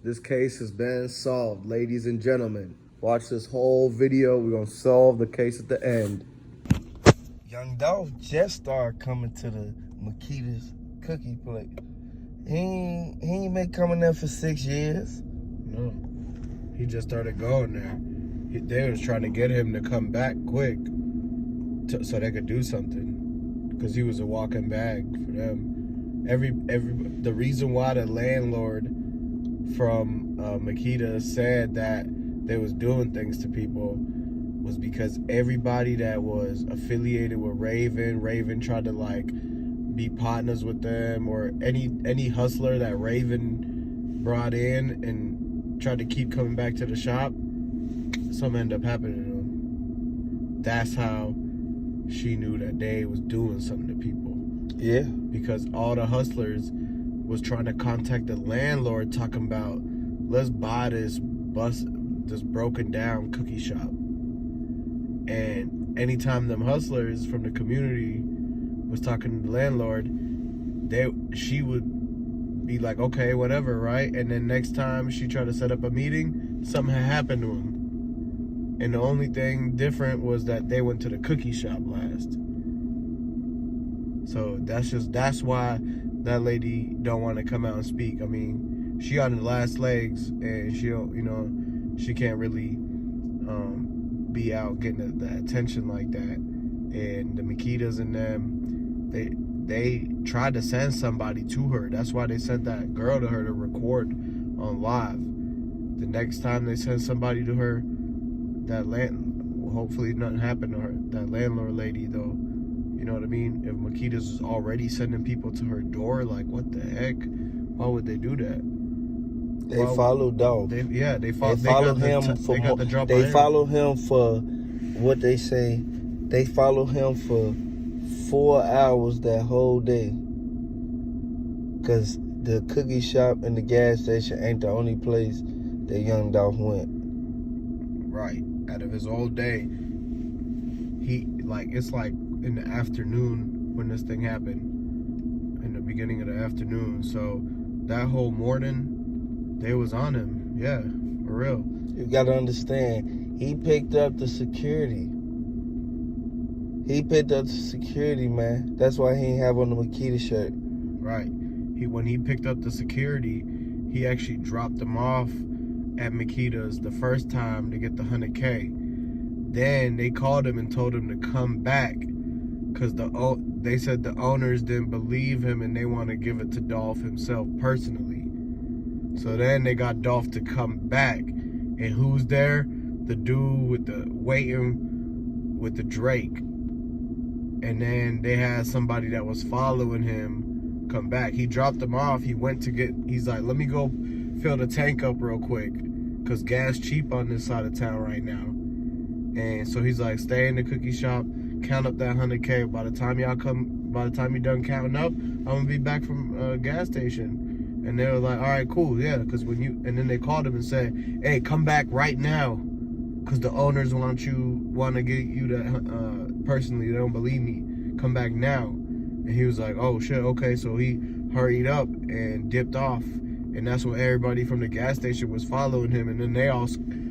This case has been solved, ladies and gentlemen. Watch this whole video. We're going to solve the case at the end. Young Dolph just started coming to the Makedas cookie place. He ain't been coming there for 6 years. No. He just started going there. They was trying to get him to come back quick so they could do something. Because he was a walking bag for them. The reason why the landlord from Makedas said that they was doing things to people was because everybody that was affiliated with Raven tried to like be partners with them, or any hustler that Raven brought in and tried to keep coming back to the shop, something ended up happening to them. That's how she knew that they was doing something to people. Yeah. Because all the hustlers was trying to contact the landlord talking about, let's buy this broken down cookie shop. And anytime them hustlers from the community was talking to the landlord, she would be like, okay, whatever, right? And then next time she tried to set up a meeting, something had happened to him. And the only thing different was that they went to the cookie shop last. So that's why that lady don't want to come out and speak. I mean, she on the last legs, and she can't really be out getting the attention like that. And the Makedas and them, they tried to send somebody to her. That's why they sent that girl to her to record on live. The next time they send somebody to her, hopefully nothing happened to her. That landlord lady though, you know what I mean? If Makedas is already sending people to her door, like what the heck? Why would they do that? They followed Dolph. They followed him for what they say. They followed him for 4 hours that whole day. Cause the cookie shop and the gas station ain't the only place that young Dolph went. Right. Out of his whole day, it's like in the afternoon when this thing happened. In the beginning of the afternoon. So that whole morning, they was on him. Yeah, for real. You gotta understand, he picked up the security. Man. That's why he ain't have on the Makedas shirt. Right. When he picked up the security, he actually dropped them off at Makedas the first time to get the 100K. Then they called him and told him to come back because they said the owners didn't believe him and they want to give it to Dolph himself personally. So then they got Dolph to come back. And who's there? The dude with the Drake. And then they had somebody that was following him come back. He dropped them off. He's like, let me go fill the tank up real quick, because gas cheap on this side of town right now. And so he's like, stay in the cookie shop, count up that 100K. By the time you're done counting up, I'm gonna be back from a gas station. And they were like, all right, cool, yeah, because and then they called him and said, hey, come back right now, because the owners want to get you to, personally, they don't believe me, come back now. And he was like, oh shit, okay, so he hurried up and dipped off. And that's when everybody from the gas station was following him, and then they all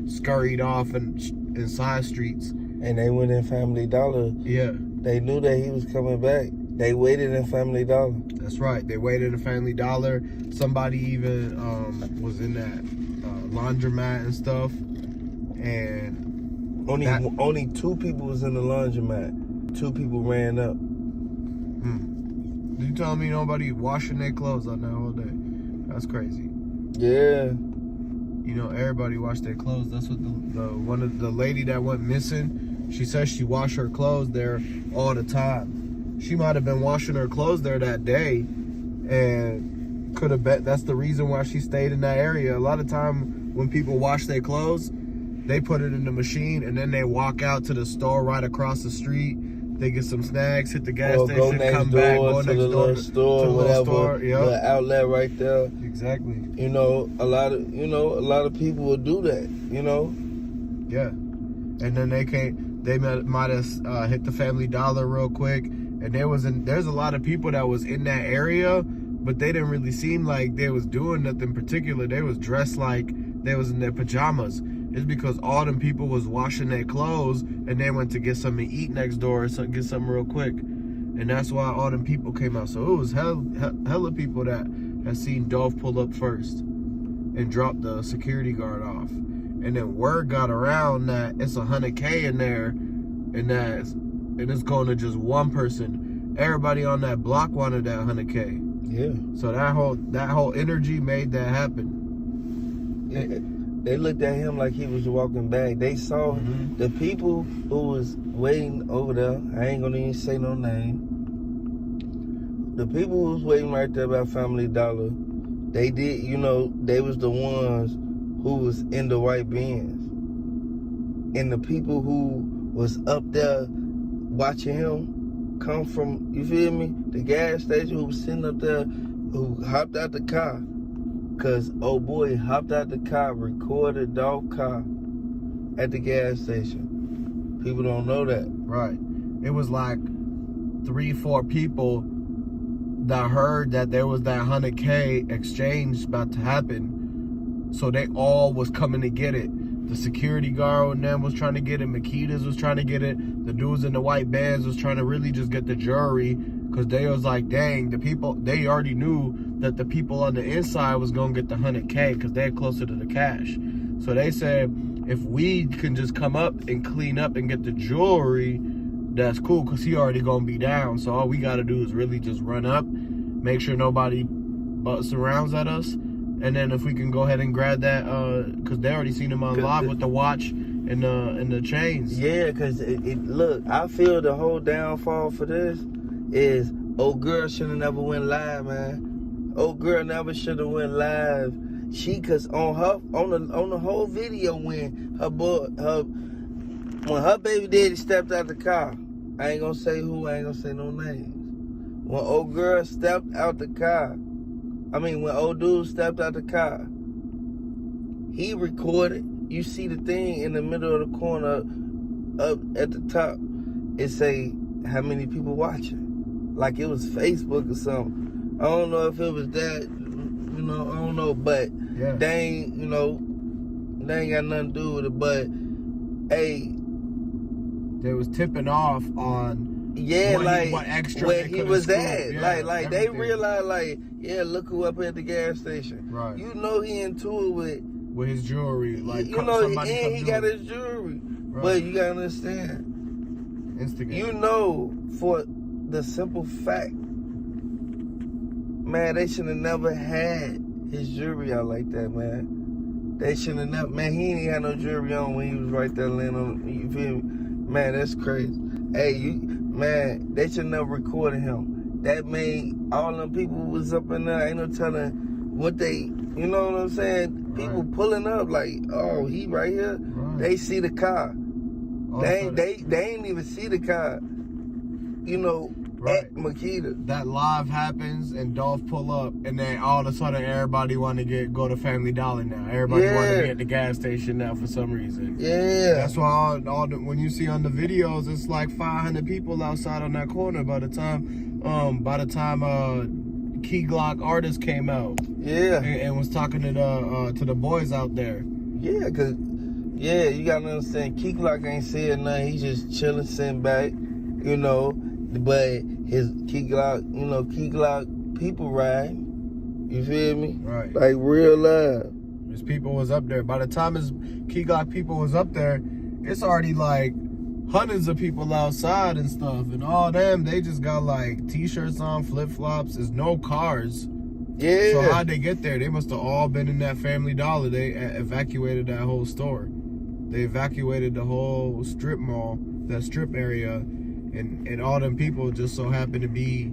scurried off in side streets. And they went in Family Dollar. Yeah. They knew that he was coming back. They waited in Family Dollar. That's right. They waited in Family Dollar. Somebody even was in that laundromat and stuff. And only 2 people was in the laundromat. 2 people ran up. You telling me nobody washing their clothes out there all day? That's crazy. Yeah. You know, everybody washed their clothes. That's what the lady that went missing, she says she washed her clothes there all the time. She might have been washing her clothes there that day, and could have bet that's the reason why she stayed in that area. A lot of time when people wash their clothes, they put it in the machine and then they walk out to the store right across the street. They get some snacks, hit the gas station, come back, go next door to the store, the outlet right there. Exactly. You know, a lot of people will do that. You know. Yeah. And then they might have hit the Family Dollar real quick, and there's a lot of people that was in that area but they didn't really seem like they was doing nothing particular. They was dressed like they was in their pajamas. It's because all them people was washing their clothes and they went to get something to eat next door or get something real quick. And that's why all them people came out. So it was hella people that had seen Dolph pull up first and drop the security guard off. And then word got around that it's $100K in there, and it's going to just one person. Everybody on that block wanted that $100K. Yeah. So that whole energy made that happen. They looked at him like he was walking back. They saw the people who was waiting over there. I ain't gonna even say no name. The people who was waiting right there by Family Dollar, they did, they was the ones who was in the white Benz. And the people who was up there watching him come from, you feel me? The gas station who was sitting up there, who hopped out the car. Cause old boy hopped out the car, recorded Dolph car at the gas station. People don't know that. Right. It was like 3-4 people that heard that there was that $100K exchange about to happen. So they all was coming to get it. The security guard and them was trying to get it. Makedas was trying to get it. The dudes in the white bands was trying to really just get the jewelry. Because they was like, dang, the people, they already knew that the people on the inside was going to get the $100K because they're closer to the cash. So they said, if we can just come up and clean up and get the jewelry, that's cool because he already going to be down. So all we got to do is really just run up, make sure nobody surrounds at us. And then if we can go ahead and grab that, because they already seen him on live with the watch and the chains. Yeah, because look, I feel the whole downfall for this is old girl should have never went live, man. Old girl never should have went live. Cause on the whole video when her baby daddy stepped out the car, I ain't gonna say who, I ain't gonna say no names. When old girl stepped out the car, when old dude stepped out the car, he recorded. You see the thing in the middle of the corner up at the top, it say how many people watching. Like it was Facebook or something. I don't know if it was that, I don't know, but yeah. they ain't got nothing to do with it. But hey, they was tipping off on what extra where he was at. Yeah, like they realized, look who up at the gas station. Right. He into it with his jewelry. Like he got his jewelry. Right. But you gotta understand. Instigate. For the simple fact, man, they should have never had his jewelry out like that, man. They should have never, man, he ain't had no jewelry on when he was right there laying on, you feel me? Man, that's crazy. Hey, they should never recorded him. That made all them people who was up in there, ain't no telling what they, you know what I'm saying? People pulling up like, oh, he right here. Right. They see the car. They ain't even see the car. At Makedas. That live happens and Dolph pull up, and then all of a sudden everybody want to go to Family Dollar now. Everybody want to be at the gas station now for some reason. Yeah. That's why when you see on the videos, it's like 500 people outside on that corner by the time Key Glock artist came out. Yeah. And was talking to the boys out there. Yeah, cause you gotta understand, Key Glock ain't saying nothing. He just chilling, sitting back, But his Key Glock people ride. You feel me? Right. Like real live. His people was up there. By the time his Key Glock people was up there, it's already like hundreds of people outside and stuff. And all them, they just got like t-shirts on, flip-flops. There's no cars. Yeah. So how'd they get there? They must have all been in that Family Dollar. They evacuated that whole store. They evacuated the whole strip mall, that strip area. And all them people just so happened to be,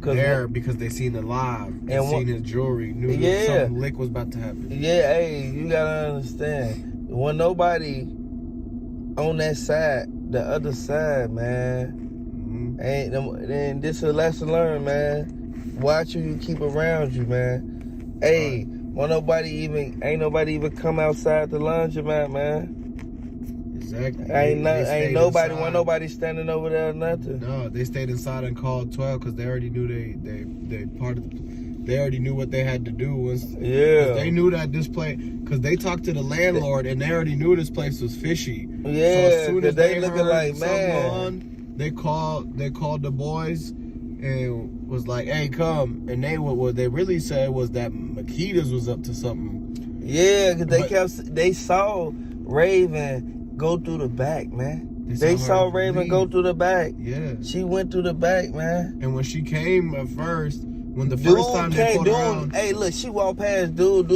there because they seen it live and seen his jewelry, knew that something lick was about to happen. Yeah, hey, you gotta understand. When nobody on that side, the other side, man, and this is a lesson learned, man. Watch who you keep around you, man. Hey, when ain't nobody even come outside the laundromat, man. Exactly. Ain't nobody, inside. want nobody standing over there or nothing. No, they stayed inside and called 12 because they already knew they already knew what they had to do. Yeah. They knew that this place, because they talked to the landlord and they already knew this place was fishy. Yeah, so as soon as they looking heard like, something man. on, they called the boys and was like, hey, come. And what they really said was that Makedas was up to something. Yeah, because they saw Raven go through the back, man. They saw Raven go through the back. Yeah. She went through the back, man. And when she came at first, when the first time they pulled around. Hey, look, she walked past dude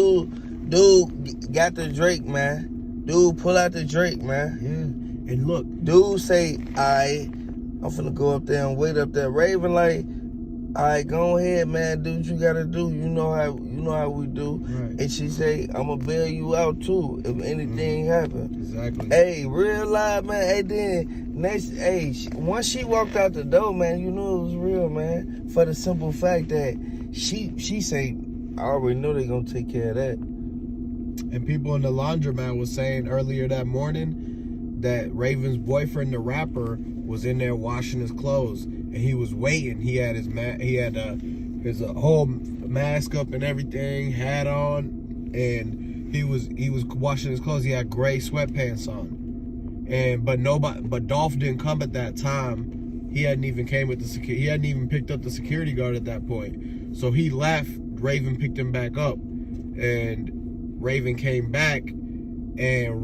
got the Drake, man. Dude pull out the Drake, man. Yeah. And look. Dude say, I'm finna go up there and wait up there. Raven like, all right, go ahead, man. Do what you gotta do. You know how we do. Right. And she say, I'ma bail you out too if anything happen. Exactly. Hey, real live, man. Hey, then once she walked out the door, man, you knew it was real, man. For the simple fact that she say, I already know they gonna take care of that. And people in the laundromat was saying earlier that morning that Raven's boyfriend, the rapper, was in there washing his clothes, and he was waiting. He had his whole mask up and everything, hat on, and he was washing his clothes. He had gray sweatpants on, but Dolph didn't come at that time. He hadn't even came with the security. He hadn't even picked up the security guard at that point. So he left. Raven picked him back up, and Raven came back, and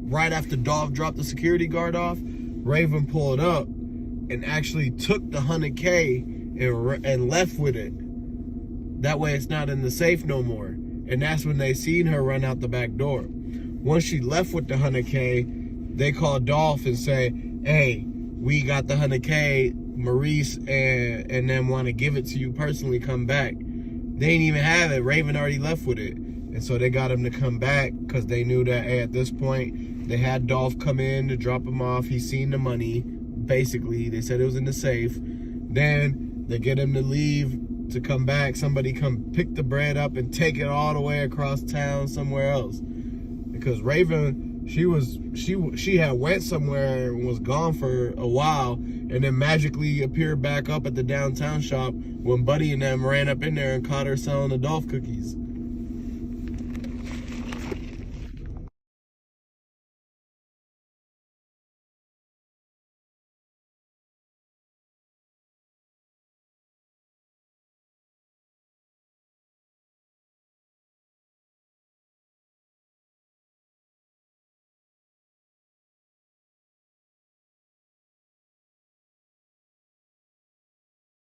right after Dolph dropped the security guard off, Raven pulled up and actually took the $100K and left with it. That way it's not in the safe no more. And that's when they seen her run out the back door. Once she left with the $100K, they called Dolph and say, hey, we got the $100K, Maurice and them want to give it to you personally, come back. They ain't even have it. Raven already left with it. And so they got him to come back because they knew that, hey, at this point, they had Dolph come in to drop him off. He seen the money. Basically, they said it was in the safe. Then they get him to leave to come back. Somebody come pick the bread up and take it all the way across town somewhere else. Because Raven, she had went somewhere and was gone for a while, and then magically appeared back up at the downtown shop when Buddy and them ran up in there and caught her selling the Dolph cookies.